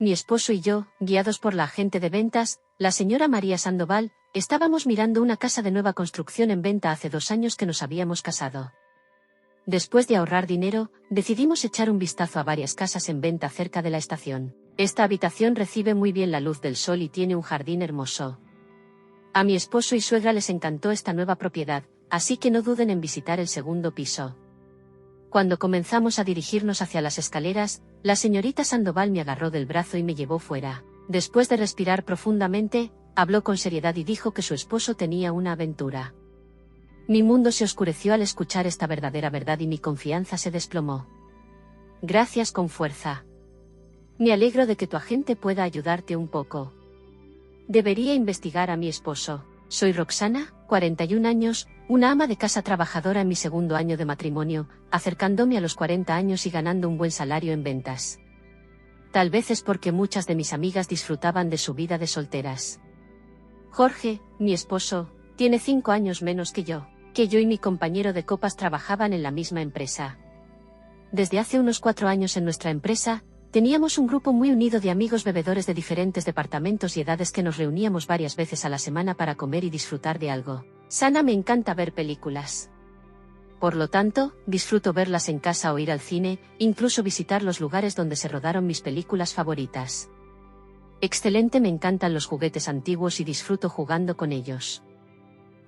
Mi esposo y yo, guiados por la agente de ventas, la señora María Sandoval, estábamos mirando una casa de nueva construcción en venta hace 2 años que nos habíamos casado. Después de ahorrar dinero, decidimos echar un vistazo a varias casas en venta cerca de la estación. Esta habitación recibe muy bien la luz del sol y tiene un jardín hermoso. A mi esposo y suegra les encantó esta nueva propiedad, así que no duden en visitar el segundo piso. Cuando comenzamos a dirigirnos hacia las escaleras, la señorita Sandoval me agarró del brazo y me llevó fuera. Después de respirar profundamente, habló con seriedad y dijo que su esposo tenía una aventura. Mi mundo se oscureció al escuchar esta verdadera verdad y mi confianza se desplomó. Gracias con fuerza. Me alegro de que tu agente pueda ayudarte un poco. Debería investigar a mi esposo. Soy Roxana, 41 años, una ama de casa trabajadora en mi segundo año de matrimonio, acercándome a los 40 años y ganando un buen salario en ventas. Tal vez es porque muchas de mis amigas disfrutaban de su vida de solteras. Jorge, mi esposo, tiene 5 años menos que yo y mi compañero de copas trabajaban en la misma empresa. Desde hace unos 4 años en nuestra empresa, teníamos un grupo muy unido de amigos bebedores de diferentes departamentos y edades que nos reuníamos varias veces a la semana para comer y disfrutar de algo. Sana, me encanta ver películas. Por lo tanto, disfruto verlas en casa o ir al cine, incluso visitar los lugares donde se rodaron mis películas favoritas. Excelente, me encantan los juguetes antiguos y disfruto jugando con ellos.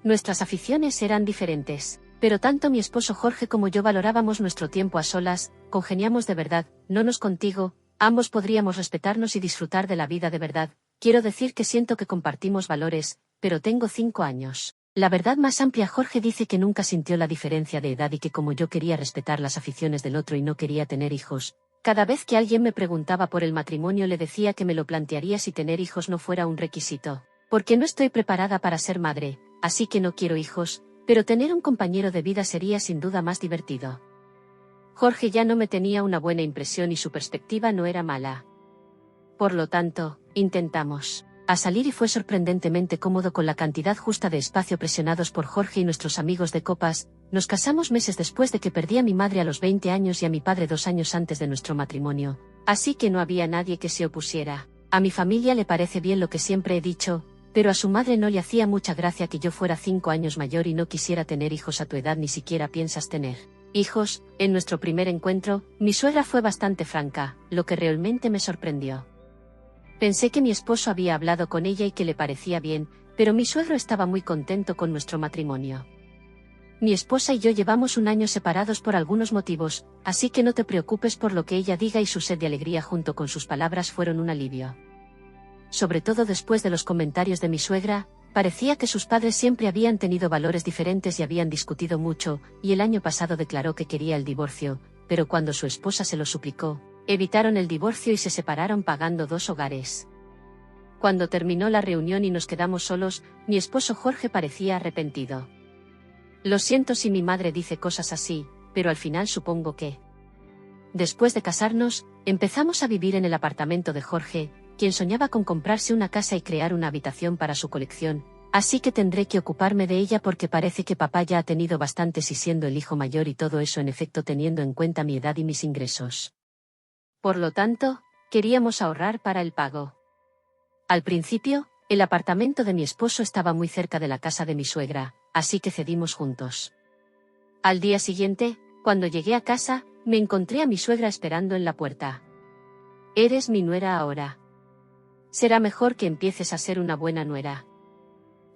Nuestras aficiones eran diferentes, pero tanto mi esposo Jorge como yo valorábamos nuestro tiempo a solas, congeniamos de verdad, no nos contigo, ambos podríamos respetarnos y disfrutar de la vida de verdad. Quiero decir que siento que compartimos valores, pero tengo 5 años. La verdad más amplia. Jorge dice que nunca sintió la diferencia de edad y que como yo quería respetar las aficiones del otro y no quería tener hijos. Cada vez que alguien me preguntaba por el matrimonio le decía que me lo plantearía si tener hijos no fuera un requisito. Porque no estoy preparada para ser madre, así que no quiero hijos, pero tener un compañero de vida sería sin duda más divertido. Jorge ya no me tenía una buena impresión y su perspectiva no era mala. Por lo tanto, intentamos a salir y fue sorprendentemente cómodo con la cantidad justa de espacio presionados por Jorge y nuestros amigos de copas. Nos casamos meses después de que perdí a mi madre a los 20 años y a mi padre 2 años antes de nuestro matrimonio, así que no había nadie que se opusiera. A mi familia le parece bien lo que siempre he dicho, pero a su madre no le hacía mucha gracia que yo fuera 5 años mayor y no quisiera tener hijos a tu edad. Ni siquiera piensas tener hijos. En nuestro primer encuentro, mi suegra fue bastante franca, lo que realmente me sorprendió. Pensé que mi esposo había hablado con ella y que le parecía bien, pero mi suegro estaba muy contento con nuestro matrimonio. Mi esposa y yo llevamos 1 año separados por algunos motivos, así que no te preocupes por lo que ella diga, y su sed de alegría junto con sus palabras fueron un alivio. Sobre todo después de los comentarios de mi suegra, parecía que sus padres siempre habían tenido valores diferentes y habían discutido mucho, y el año pasado declaró que quería el divorcio, pero cuando su esposa se lo suplicó, evitaron el divorcio y se separaron pagando 2 hogares. Cuando terminó la reunión y nos quedamos solos, mi esposo Jorge parecía arrepentido. Lo siento si mi madre dice cosas así, pero al final supongo que... Después de casarnos, empezamos a vivir en el apartamento de Jorge, quien soñaba con comprarse una casa y crear una habitación para su colección, así que tendré que ocuparme de ella porque parece que papá ya ha tenido bastantes y siendo el hijo mayor y todo eso en efecto teniendo en cuenta mi edad y mis ingresos. Por lo tanto, queríamos ahorrar para el pago. Al principio, el apartamento de mi esposo estaba muy cerca de la casa de mi suegra, así que cedimos juntos. Al día siguiente, cuando llegué a casa, me encontré a mi suegra esperando en la puerta. «Eres mi nuera ahora. Será mejor que empieces a ser una buena nuera.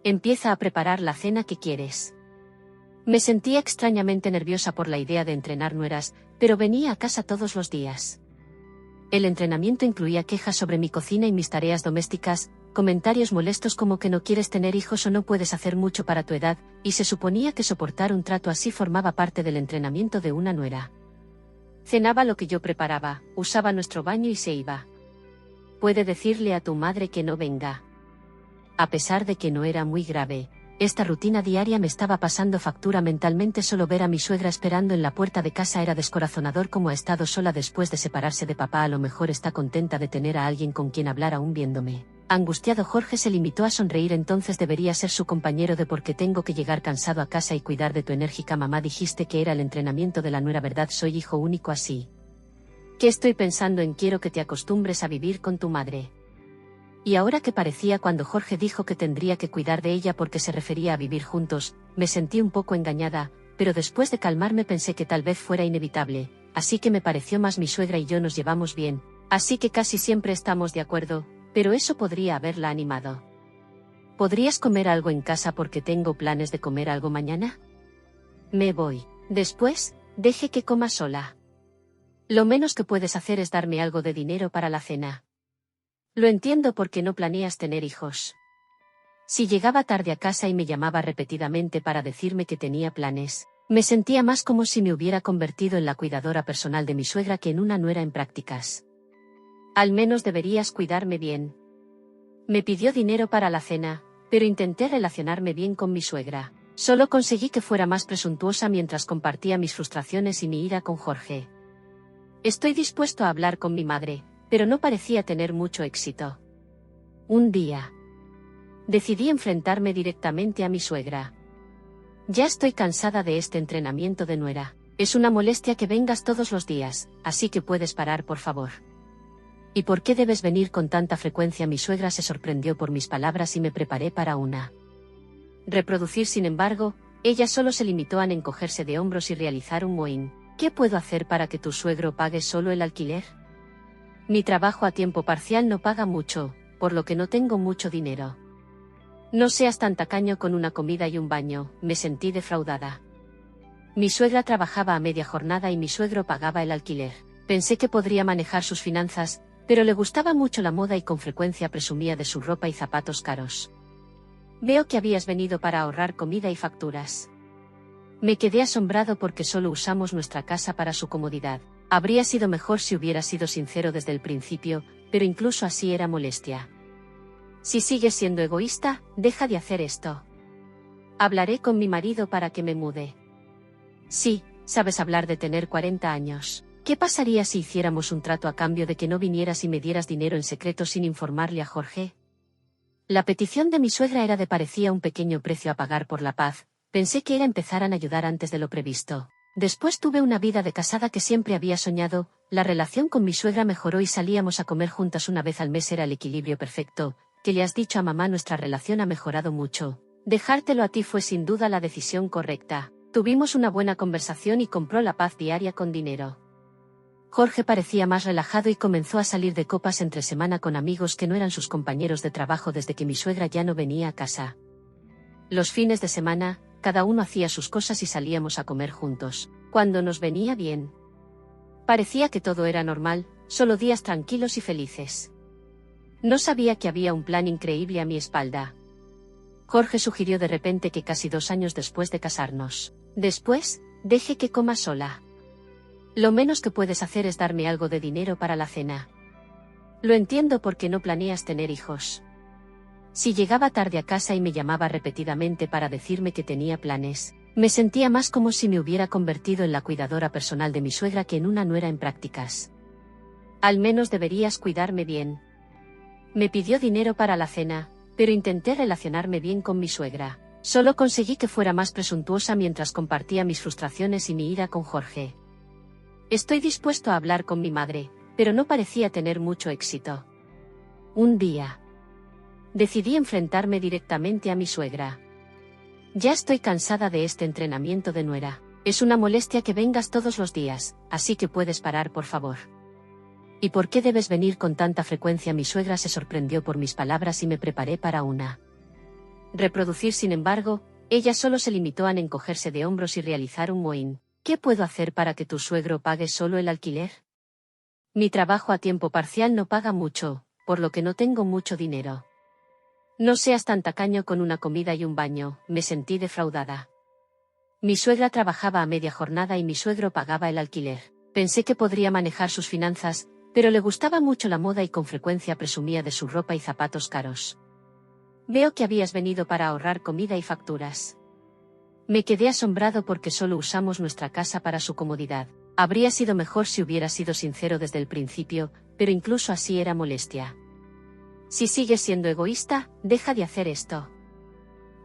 Empieza a preparar la cena que quieres». Me sentía extrañamente nerviosa por la idea de entrenar nueras, pero venía a casa todos los días. El entrenamiento incluía quejas sobre mi cocina y mis tareas domésticas, comentarios molestos como que no quieres tener hijos o no puedes hacer mucho para tu edad, y se suponía que soportar un trato así formaba parte del entrenamiento de una nuera. Cenaba lo que yo preparaba, usaba nuestro baño y se iba. Puede decirle a tu madre que no venga. A pesar de que no era muy grave, esta rutina diaria me estaba pasando factura mentalmente. Solo ver a mi suegra esperando en la puerta de casa era descorazonador. Como ha estado sola después de separarse de papá, a lo mejor está contenta de tener a alguien con quien hablar aún viéndome. Angustiado, Jorge se limitó a sonreír. Entonces debería ser su compañero de porque tengo que llegar cansado a casa y cuidar de tu enérgica mamá. Dijiste que era el entrenamiento de la nuera, ¿verdad? Soy hijo único, así ¿Qué estoy pensando en? Quiero que te acostumbres a vivir con tu madre. Y ahora que parecía cuando Jorge dijo que tendría que cuidar de ella porque se refería a vivir juntos, me sentí un poco engañada, pero después de calmarme pensé que tal vez fuera inevitable, así que me pareció más. Mi suegra y yo nos llevamos bien, así que casi siempre estamos de acuerdo, pero eso podría haberla animado. ¿Podrías comer algo en casa porque tengo planes de comer algo mañana? Me voy. Después, deje que coma sola. Lo menos que puedes hacer es darme algo de dinero para la cena. Lo entiendo porque no planeas tener hijos. Si llegaba tarde a casa y me llamaba repetidamente para decirme que tenía planes, me sentía más como si me hubiera convertido en la cuidadora personal de mi suegra que en una nuera en prácticas. Al menos deberías cuidarme bien. Me pidió dinero para la cena, pero intenté relacionarme bien con mi suegra. Solo conseguí que fuera más presuntuosa mientras compartía mis frustraciones y mi ira con Jorge. Estoy dispuesto a hablar con mi madre, pero no parecía tener mucho éxito. Un día, decidí enfrentarme directamente a mi suegra. Ya estoy cansada de este entrenamiento de nuera. Es una molestia que vengas todos los días, así que puedes parar, por favor. ¿Y por qué debes venir con tanta frecuencia? Mi suegra se sorprendió por mis palabras y me preparé para una reproducir. Sin embargo, ella solo se limitó a encogerse de hombros y realizar un mohín. ¿Qué puedo hacer para que tu suegro pague solo el alquiler? Mi trabajo a tiempo parcial no paga mucho, por lo que no tengo mucho dinero. No seas tan tacaño con una comida y un baño. Me sentí defraudada. Mi suegra trabajaba a media jornada y mi suegro pagaba el alquiler. Pensé que podría manejar sus finanzas, pero le gustaba mucho la moda y con frecuencia presumía de su ropa y zapatos caros. Veo que habías venido para ahorrar comida y facturas. Me quedé asombrado porque solo usamos nuestra casa para su comodidad. Habría sido mejor si hubiera sido sincero desde el principio, pero incluso así era molestia. Si sigues siendo egoísta, deja de hacer esto. Hablaré con mi marido para que me mude. Sí, sabes hablar de tener 40 años. ¿Qué pasaría si hiciéramos un trato a cambio de que no vinieras y me dieras dinero en secreto sin informarle a Jorge? La petición de mi suegra era de parecía un pequeño precio a pagar por la paz. Pensé que era empezar a ayudar antes de lo previsto. Después tuve una vida de casada que siempre había soñado. La relación con mi suegra mejoró y salíamos a comer juntas una vez al mes. Era el equilibrio perfecto. ¿Qué le has dicho a mamá? Nuestra relación ha mejorado mucho. Dejártelo a ti fue sin duda la decisión correcta. Tuvimos una buena conversación y compró la paz diaria con dinero. Jorge parecía más relajado y comenzó a salir de copas entre semana con amigos que no eran sus compañeros de trabajo desde que mi suegra ya no venía a casa. Los fines de semana, cada uno hacía sus cosas y salíamos a comer juntos, cuando nos venía bien. Parecía que todo era normal, solo días tranquilos y felices. No sabía que había un plan increíble a mi espalda. Jorge sugirió de repente que casi 2 años después de casarnos. Después, deje que coma sola. Lo menos que puedes hacer es darme algo de dinero para la cena. Lo entiendo porque no planeas tener hijos. Si llegaba tarde a casa y me llamaba repetidamente para decirme que tenía planes, me sentía más como si me hubiera convertido en la cuidadora personal de mi suegra que en una nuera en prácticas. Al menos deberías cuidarme bien. Me pidió dinero para la cena, pero intenté relacionarme bien con mi suegra. Solo conseguí que fuera más presuntuosa mientras compartía mis frustraciones y mi ira con Jorge. Estoy dispuesto a hablar con mi madre, pero no parecía tener mucho éxito. Un día, decidí enfrentarme directamente a mi suegra. Ya estoy cansada de este entrenamiento de nuera. Es una molestia que vengas todos los días, así que puedes parar, por favor. ¿Y por qué debes venir con tanta frecuencia? Mi suegra se sorprendió por mis palabras y me preparé para una reproducir. Sin embargo, ella solo se limitó a encogerse de hombros y realizar un mohín. ¿Qué puedo hacer para que tu suegro pague solo el alquiler? Mi trabajo a tiempo parcial no paga mucho, por lo que no tengo mucho dinero. No seas tan tacaño con una comida y un baño. Me sentí defraudada. Mi suegra trabajaba a media jornada y mi suegro pagaba el alquiler. Pensé que podría manejar sus finanzas, pero le gustaba mucho la moda y con frecuencia presumía de su ropa y zapatos caros. Veo que habías venido para ahorrar comida y facturas. Me quedé asombrado porque solo usamos nuestra casa para su comodidad. Habría sido mejor si hubiera sido sincero desde el principio, pero incluso así era molestia. Si sigues siendo egoísta, deja de hacer esto.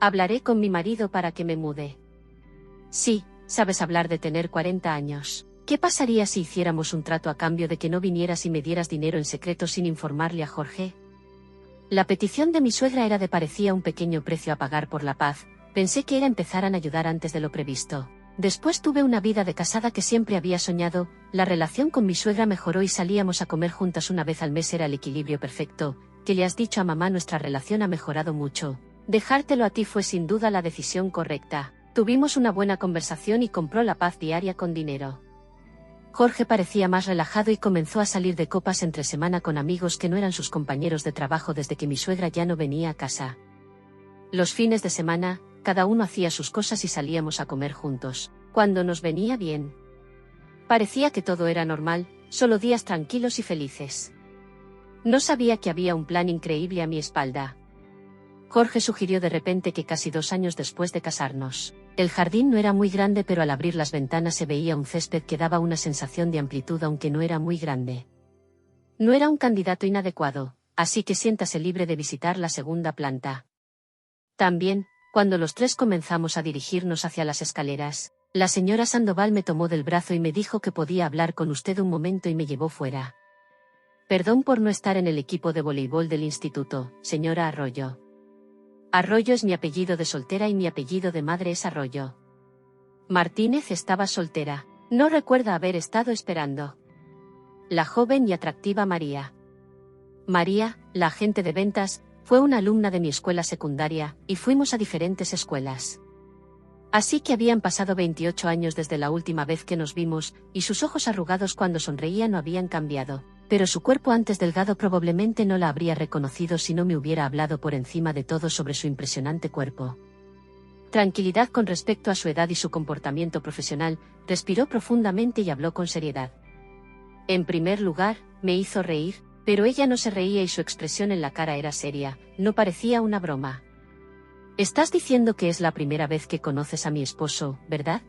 Hablaré con mi marido para que me mude. Sí, sabes hablar de tener 40 años. ¿Qué pasaría si hiciéramos un trato a cambio de que no vinieras y me dieras dinero en secreto sin informarle a Jorge? La petición de mi suegra era de parecía un pequeño precio a pagar por la paz. Pensé que era empezar a ayudar antes de lo previsto. Después tuve una vida de casada que siempre había soñado, la relación con mi suegra mejoró y salíamos a comer juntas una vez al mes, era el equilibrio perfecto. ¿Qué le has dicho a mamá? Nuestra relación ha mejorado mucho. Dejártelo a ti fue sin duda la decisión correcta. Tuvimos una buena conversación y compró la paz diaria con dinero. Jorge parecía más relajado y comenzó a salir de copas entre semana con amigos que no eran sus compañeros de trabajo desde que mi suegra ya no venía a casa. Los fines de semana, cada uno hacía sus cosas y salíamos a comer juntos, cuando nos venía bien. Parecía que todo era normal, solo días tranquilos y felices. No sabía que había un plan increíble a mi espalda. Jorge sugirió de repente que casi 2 años después de casarnos, el jardín no era muy grande, pero al abrir las ventanas se veía un césped que daba una sensación de amplitud aunque no era muy grande. No era un candidato inadecuado, así que siéntase libre de visitar la segunda planta. También, cuando los tres comenzamos a dirigirnos hacia las escaleras, la señora Sandoval me tomó del brazo y me dijo que podía hablar con usted un momento y me llevó fuera. Perdón por no estar en el equipo de voleibol del instituto, señora Arroyo. Arroyo es mi apellido de soltera y mi apellido de madre es Arroyo. Martínez estaba soltera. No recuerda haber estado esperando. La joven y atractiva María. María, la agente de ventas, fue una alumna de mi escuela secundaria, y fuimos a diferentes escuelas. Así que habían pasado 28 años desde la última vez que nos vimos, y sus ojos arrugados cuando sonreía no habían cambiado. Pero su cuerpo antes delgado probablemente no la habría reconocido si no me hubiera hablado por encima de todo sobre su impresionante cuerpo. Tranquilidad con respecto a su edad y su comportamiento profesional, respiró profundamente y habló con seriedad. En primer lugar, me hizo reír, pero ella no se reía y su expresión en la cara era seria, no parecía una broma. Estás diciendo que es la primera vez que conoces a mi esposo, ¿verdad?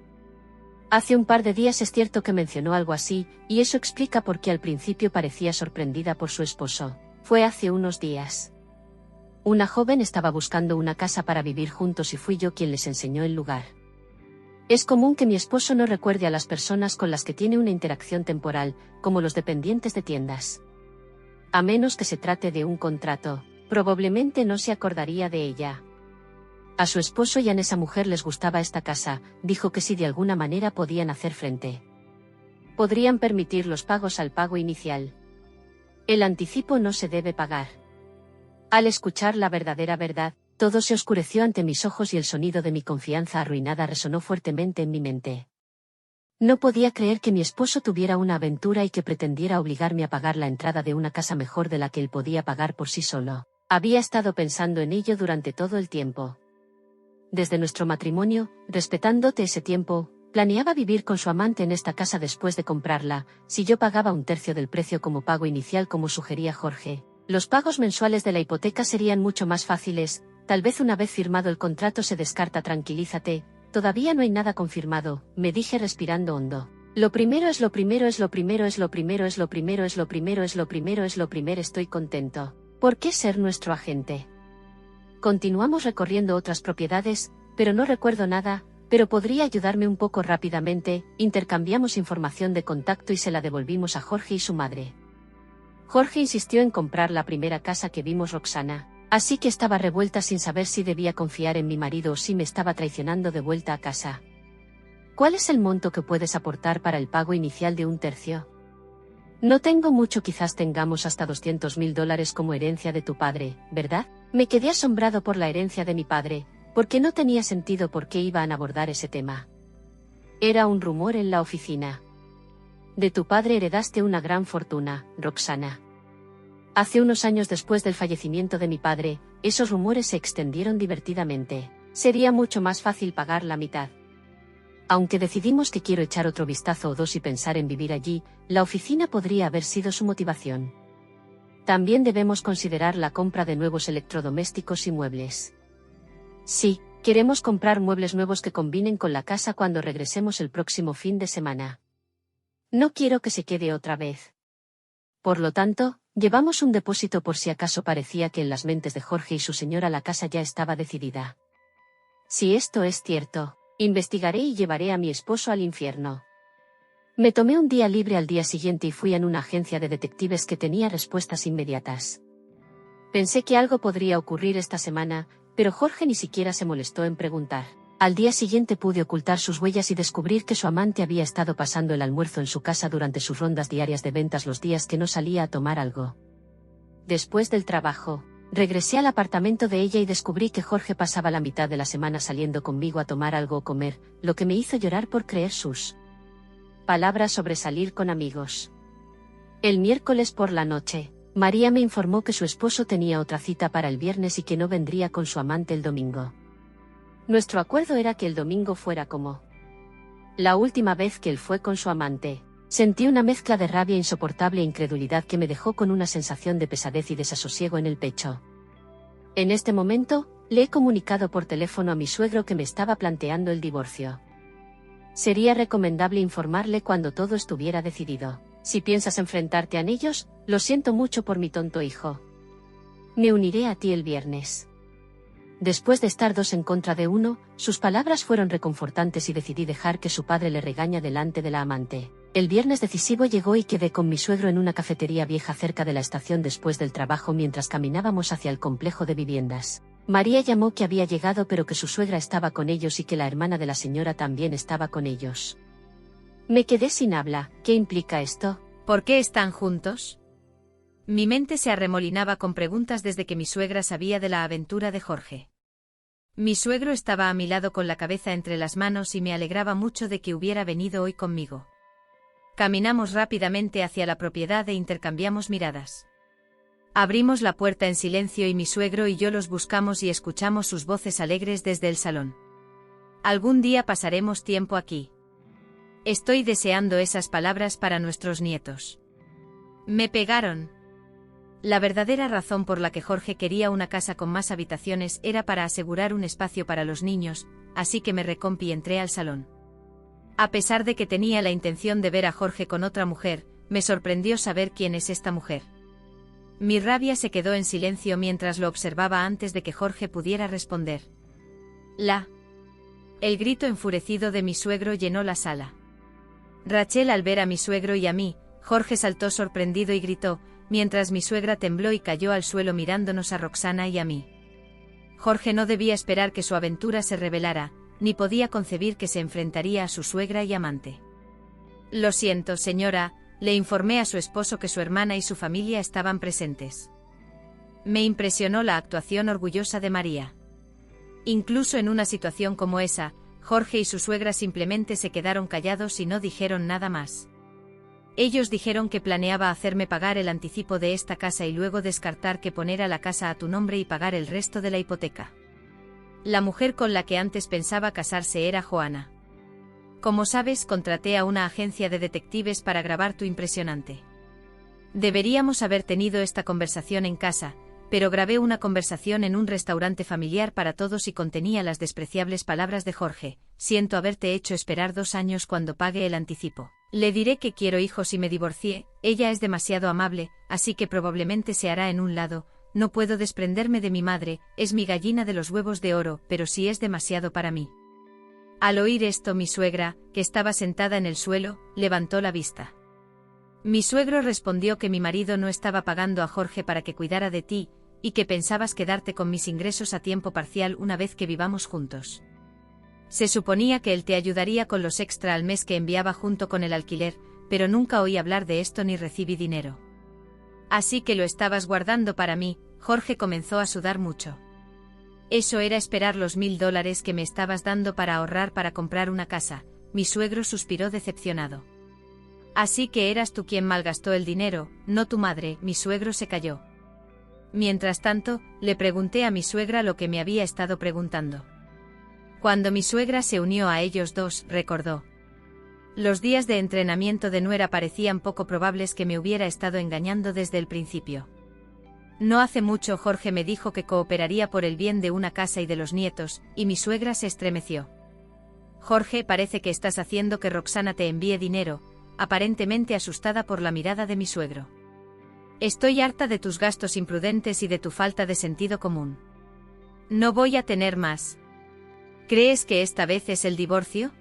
Hace un par de días es cierto que mencionó algo así, y eso explica por qué al principio parecía sorprendida por su esposo. Fue hace unos días. Una joven estaba buscando una casa para vivir juntos y fui yo quien les enseñó el lugar. Es común que mi esposo no recuerde a las personas con las que tiene una interacción temporal, como los dependientes de tiendas. A menos que se trate de un contrato, probablemente no se acordaría de ella. A su esposo y a esa mujer les gustaba esta casa, dijo que si de alguna manera podían hacer frente. Podrían permitir los pagos al pago inicial. El anticipo no se debe pagar. Al escuchar la verdadera verdad, todo se oscureció ante mis ojos y el sonido de mi confianza arruinada resonó fuertemente en mi mente. No podía creer que mi esposo tuviera una aventura y que pretendiera obligarme a pagar la entrada de una casa mejor de la que él podía pagar por sí solo. Había estado pensando en ello durante todo el tiempo. Desde nuestro matrimonio, respetándote ese tiempo, planeaba vivir con su amante en esta casa después de comprarla, si yo pagaba 1/3 del precio como pago inicial como sugería Jorge. Los pagos mensuales de la hipoteca serían mucho más fáciles, tal vez una vez firmado el contrato se descarta. Tranquilízate, todavía no hay nada confirmado, me dije respirando hondo. Lo primero es lo primero es lo primero es lo primero es lo primero es lo primero es lo primero es lo primero. Estoy contento. ¿Por qué ser nuestro agente? Continuamos recorriendo otras propiedades, pero no recuerdo nada, pero podría ayudarme un poco rápidamente. Intercambiamos información de contacto y se la devolvimos a Jorge y su madre. Jorge insistió en comprar la primera casa que vimos, Roxana, así que estaba revuelta sin saber si debía confiar en mi marido o si me estaba traicionando de vuelta a casa. ¿Cuál es el monto que puedes aportar para el pago inicial de 1/3? No tengo mucho, quizás tengamos hasta $200,000 como herencia de tu padre, ¿verdad? Me quedé asombrado por la herencia de mi padre, porque no tenía sentido por qué iban a abordar ese tema. Era un rumor en la oficina. De tu padre heredaste una gran fortuna, Roxana. Hace unos años después del fallecimiento de mi padre, esos rumores se extendieron divertidamente. Sería mucho más fácil pagar la mitad. Aunque decidimos que quiero echar otro vistazo o dos y pensar en vivir allí, la oficina podría haber sido su motivación. También debemos considerar la compra de nuevos electrodomésticos y muebles. Sí, queremos comprar muebles nuevos que combinen con la casa cuando regresemos el próximo fin de semana. No quiero que se quede otra vez. Por lo tanto, llevamos un depósito por si acaso. Parecía que en las mentes de Jorge y su señora la casa ya estaba decidida. Si esto es cierto, investigaré y llevaré a mi esposo al infierno. Me tomé un día libre al día siguiente y fui a una agencia de detectives que tenía respuestas inmediatas. Pensé que algo podría ocurrir esta semana, pero Jorge ni siquiera se molestó en preguntar. Al día siguiente pude ocultar sus huellas y descubrir que su amante había estado pasando el almuerzo en su casa durante sus rondas diarias de ventas los días que no salía a tomar algo. Después del trabajo, regresé al apartamento de ella y descubrí que Jorge pasaba la mitad de la semana saliendo conmigo a tomar algo o comer, lo que me hizo llorar por creer sus palabras sobre salir con amigos. El miércoles por la noche, María me informó que su esposo tenía otra cita para el viernes y que no vendría con su amante el domingo. Nuestro acuerdo era que el domingo fuera como la última vez que él fue con su amante. Sentí una mezcla de rabia insoportable e incredulidad que me dejó con una sensación de pesadez y desasosiego en el pecho. En este momento, le he comunicado por teléfono a mi suegro que me estaba planteando el divorcio. Sería recomendable informarle cuando todo estuviera decidido. Si piensas enfrentarte a ellos, lo siento mucho por mi tonto hijo. Me uniré a ti el viernes. Después de estar 2 en contra de 1, sus palabras fueron reconfortantes y decidí dejar que su padre le regaña delante de la amante. El viernes decisivo llegó y quedé con mi suegro en una cafetería vieja cerca de la estación después del trabajo mientras caminábamos hacia el complejo de viviendas. María llamó que había llegado pero que su suegra estaba con ellos y que la hermana de la señora también estaba con ellos. Me quedé sin habla. ¿Qué implica esto? ¿Por qué están juntos? Mi mente se arremolinaba con preguntas desde que mi suegra sabía de la aventura de Jorge. Mi suegro estaba a mi lado con la cabeza entre las manos y me alegraba mucho de que hubiera venido hoy conmigo. Caminamos rápidamente hacia la propiedad e intercambiamos miradas. Abrimos la puerta en silencio y mi suegro y yo los buscamos y escuchamos sus voces alegres desde el salón. Algún día pasaremos tiempo aquí. Estoy deseando esas palabras para nuestros nietos. Me pegaron. La verdadera razón por la que Jorge quería una casa con más habitaciones era para asegurar un espacio para los niños, así que me recompí y entré al salón. A pesar de que tenía la intención de ver a Jorge con otra mujer, me sorprendió saber quién es esta mujer. Mi rabia se quedó en silencio mientras lo observaba antes de que Jorge pudiera responder. El grito enfurecido de mi suegro llenó la sala. Rachel, al ver a mi suegro y a mí, Jorge saltó sorprendido y gritó, mientras mi suegra tembló y cayó al suelo mirándonos a Roxana y a mí. Jorge no debía esperar que su aventura se revelara, ni podía concebir que se enfrentaría a su suegra y amante. Lo siento, señora, le informé a su esposo que su hermana y su familia estaban presentes. Me impresionó la actuación orgullosa de María. Incluso en una situación como esa, Jorge y su suegra simplemente se quedaron callados y no dijeron nada más. Ellos dijeron que planeaba hacerme pagar el anticipo de esta casa y luego descartar que poner a la casa a tu nombre y pagar el resto de la hipoteca. La mujer con la que antes pensaba casarse era Joana. Como sabes, contraté a una agencia de detectives para grabar tu impresionante. Deberíamos haber tenido esta conversación en casa, pero grabé una conversación en un restaurante familiar para todos y contenía las despreciables palabras de Jorge. Siento haberte hecho esperar 2 años cuando pague el anticipo. Le diré que quiero hijos y me divorcié, ella es demasiado amable, así que probablemente se hará en un lado. No puedo desprenderme de mi madre, es mi gallina de los huevos de oro, pero sí es demasiado para mí. Al oír esto, mi suegra, que estaba sentada en el suelo, levantó la vista. Mi suegro respondió que mi marido no estaba pagando a Jorge para que cuidara de ti, y que pensabas quedarte con mis ingresos a tiempo parcial una vez que vivamos juntos. Se suponía que él te ayudaría con los extra al mes que enviaba junto con el alquiler, pero nunca oí hablar de esto ni recibí dinero. Así que lo estabas guardando para mí. Jorge comenzó a sudar mucho. Eso era esperar los $1000 que me estabas dando para ahorrar para comprar una casa. Mi suegro suspiró decepcionado. Así que eras tú quien malgastó el dinero, no tu madre. Mi suegro se calló. Mientras tanto, le pregunté a mi suegra lo que me había estado preguntando. Cuando mi suegra se unió a ellos dos, recordó. Los días de entrenamiento de nuera parecían poco probables que me hubiera estado engañando desde el principio. No hace mucho Jorge me dijo que cooperaría por el bien de una casa y de los nietos, y mi suegra se estremeció. Jorge, parece que estás haciendo que Roxana te envíe dinero, aparentemente asustada por la mirada de mi suegro. Estoy harta de tus gastos imprudentes y de tu falta de sentido común. No voy a tener más. ¿Crees que esta vez es el divorcio?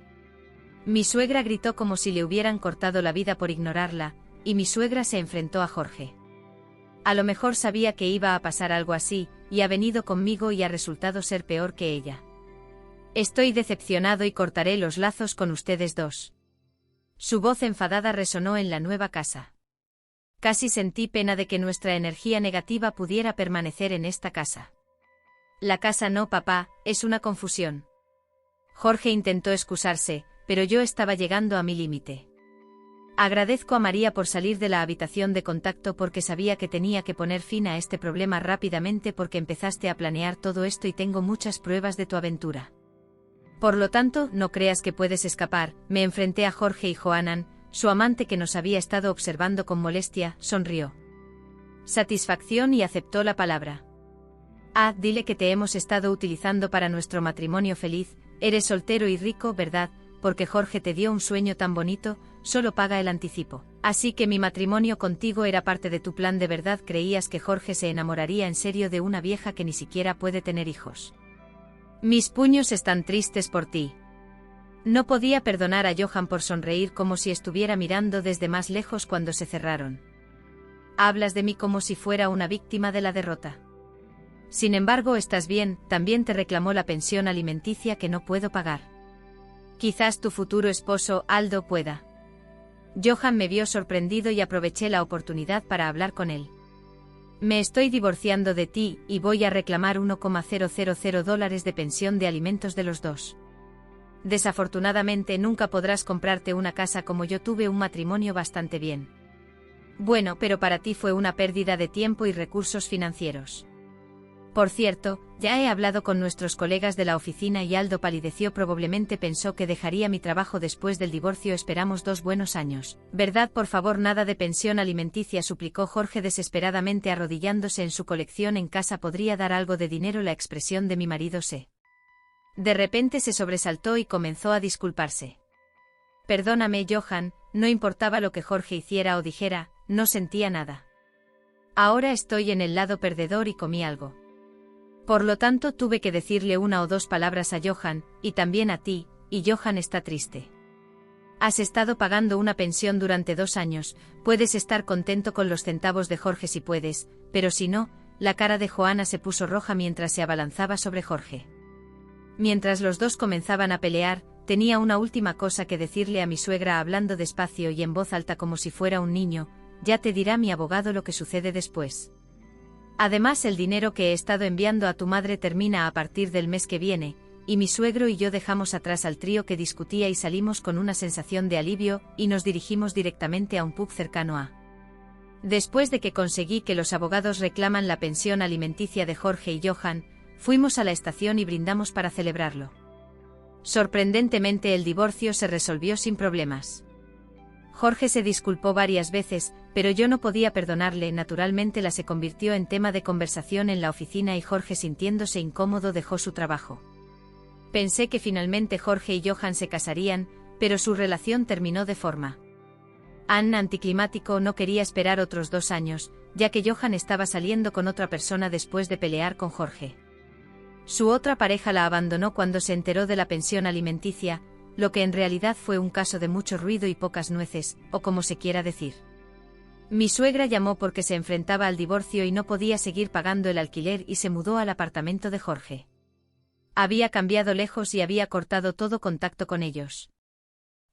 Mi suegra gritó como si le hubieran cortado la vida por ignorarla, y mi suegra se enfrentó a Jorge. A lo mejor sabía que iba a pasar algo así, y ha venido conmigo y ha resultado ser peor que ella. Estoy decepcionado y cortaré los lazos con ustedes dos. Su voz enfadada resonó en la nueva casa. Casi sentí pena de que nuestra energía negativa pudiera permanecer en esta casa. La casa no, papá, es una confusión. Jorge intentó excusarse, pero yo estaba llegando a mi límite. Agradezco a María por salir de la habitación de contacto porque sabía que tenía que poner fin a este problema rápidamente porque empezaste a planear todo esto y tengo muchas pruebas de tu aventura. Por lo tanto, no creas que puedes escapar. Me enfrenté a Jorge y Johanan, su amante que nos había estado observando con molestia, sonrió. Satisfacción y aceptó la palabra. Ah, dile que te hemos estado utilizando para nuestro matrimonio feliz, eres soltero y rico, ¿verdad? Porque Jorge te dio un sueño tan bonito, solo paga el anticipo. Así que mi matrimonio contigo era parte de tu plan de verdad, creías que Jorge se enamoraría en serio de una vieja que ni siquiera puede tener hijos. Mis puños están tristes por ti. No podía perdonar a Johan por sonreír como si estuviera mirando desde más lejos cuando se cerraron. Hablas de mí como si fuera una víctima de la derrota. Sin embargo, estás bien, también te reclamó la pensión alimenticia que no puedo pagar. Quizás tu futuro esposo, Aldo, pueda. Johan me vio sorprendido y aproveché la oportunidad para hablar con él. Me estoy divorciando de ti y voy a reclamar $1,000 de pensión de alimentos de los dos. Desafortunadamente nunca podrás comprarte una casa como yo tuve un matrimonio bastante bien. Bueno, pero para ti fue una pérdida de tiempo y recursos financieros. Por cierto, ya he hablado con nuestros colegas de la oficina y Aldo palideció, probablemente pensó que dejaría mi trabajo después del divorcio. Esperamos 2 buenos años. ¿Verdad? Por favor, nada de pensión alimenticia, suplicó Jorge desesperadamente arrodillándose en su colección en casa. ¿Podría dar algo de dinero? La expresión de mi marido se... De repente se sobresaltó y comenzó a disculparse. Perdóname, Johan, no importaba lo que Jorge hiciera o dijera, no sentía nada. Ahora estoy en el lado perdedor y comí algo. Por lo tanto, tuve que decirle 1 o 2 palabras a Johan, y también a ti, y Johan está triste. Has estado pagando una pensión durante 2 años, puedes estar contento con los centavos de Jorge si puedes, pero si no, la cara de Johanna se puso roja mientras se abalanzaba sobre Jorge. Mientras los dos comenzaban a pelear, tenía una última cosa que decirle a mi suegra hablando despacio y en voz alta como si fuera un niño, ya te dirá mi abogado lo que sucede después. Además, el dinero que he estado enviando a tu madre termina a partir del mes que viene, y mi suegro y yo dejamos atrás al trío que discutía y salimos con una sensación de alivio y nos dirigimos directamente a un pub cercano a. Después de que conseguí que los abogados reclaman la pensión alimenticia de Jorge y Johan, fuimos a la estación y brindamos para celebrarlo. Sorprendentemente, el divorcio se resolvió sin problemas. Jorge se disculpó varias veces, pero yo no podía perdonarle. Naturalmente se convirtió en tema de conversación en la oficina y Jorge, sintiéndose incómodo, dejó su trabajo. Pensé que finalmente Jorge y Johan se casarían, pero su relación terminó de forma anticlimático. No quería esperar otros 2 años, ya que Johan estaba saliendo con otra persona después de pelear con Jorge. Su otra pareja la abandonó cuando se enteró de la pensión alimenticia, lo que en realidad fue un caso de mucho ruido y pocas nueces, o como se quiera decir. Mi suegra llamó porque se enfrentaba al divorcio y no podía seguir pagando el alquiler y se mudó al apartamento de Jorge. Había cambiado lejos y había cortado todo contacto con ellos.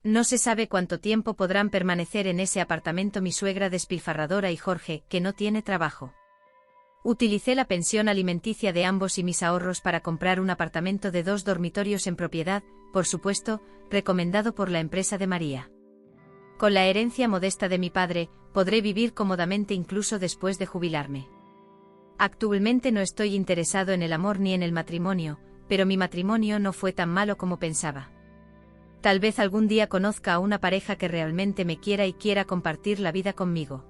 No se sabe cuánto tiempo podrán permanecer en ese apartamento mi suegra despilfarradora y Jorge, que no tiene trabajo. Utilicé la pensión alimenticia de ambos y mis ahorros para comprar un apartamento de 2 dormitorios en propiedad, por supuesto, recomendado por la empresa de María. Con la herencia modesta de mi padre, podré vivir cómodamente incluso después de jubilarme. Actualmente no estoy interesado en el amor ni en el matrimonio, pero mi matrimonio no fue tan malo como pensaba. Tal vez algún día conozca a una pareja que realmente me quiera y quiera compartir la vida conmigo.